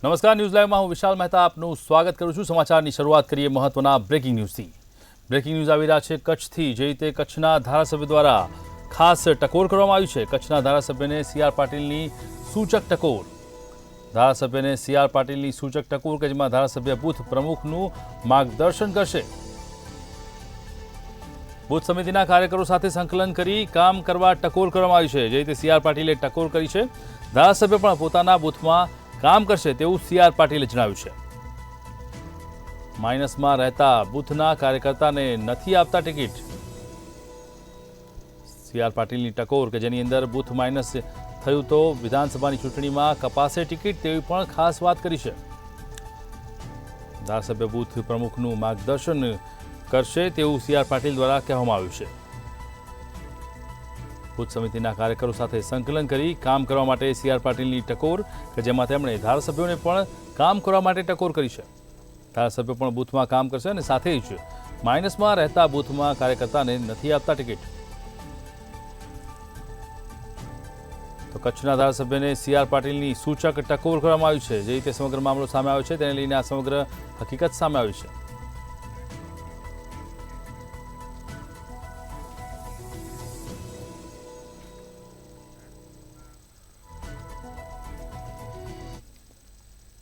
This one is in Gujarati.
નમસ્કાર, ન્યૂઝ લાઈવમાં હું વિશાલ મહેતા આપનું સ્વાગત કરું છું। સમાચારની શરૂઆત કરીએ મહત્વના બ્રેકિંગ ન્યૂઝથી। બ્રેકિંગ ન્યૂઝ આવી રહ્યા છે કચ્છથી, જે રીતે કચ્છના ધારાસભ્ય દ્વારા ખાસ ટકોર કરવામાં આવી છે। કચ્છના ધારાસભ્યને સી.આર. પાટીલની સૂચક ટકોર। ધારાસભ્યને સી.આર. પાટીલની સૂચક ટકોર કે જેમાં ધારાસભ્ય બૂથ પ્રમુખનું માર્ગદર્શન કરશે। બૂથ સમિતિના કાર્યકરો સાથે સંકલન કરી કામ કરવા ટકોર કરવામાં આવી છે। જે રીતે સી.આર. પાટીલે ટકોર કરી છે, ધારાસભ્ય પણ પોતાના બૂથમાં કામ કરશે તેવું સી.આર. પાટીલે જણાવ્યું છે। માઇનસમાં રહેતા બૂથના કાર્યકર્તાને નથી આપતા ટિકિટ। સી.આર. પાટીલની ટકોર કે જેની અંદર બૂથ માઇનસ થયું તો વિધાનસભાની ચૂંટણીમાં કપાશે ટિકિટ તેવી પણ ખાસ વાત કરી છે। ધારાસભ્ય બૂથ પ્રમુખનું માર્ગદર્શન કરશે તેવું સી.આર. પાટીલ દ્વારા કહેવામાં આવ્યું છે। બૂથ સમિતિના કાર્યકરો સાથે સંકલન કરી કામ કરવા માટે સી.આર. પાટીલની ટકોર કે જેમાં તેમણે ધારાસભ્યોને પણ કામ કરવા માટે ટકોર કરી છે। ધારાસભ્યો પણ બૂથમાં કામ કરશે અને સાથે જ માઇનસમાં રહેતા બૂથમાં કાર્યકર્તાને નથી આપતા ટિકિટ। તો કચ્છના ધારાસભ્યને સી.આર. પાટીલની સૂચક ટકોર કરવામાં આવી છે। જે રીતે સમગ્ર મામલો સામે આવ્યો છે તેને લઈને આ સમગ્ર હકીકત સામે આવી છે।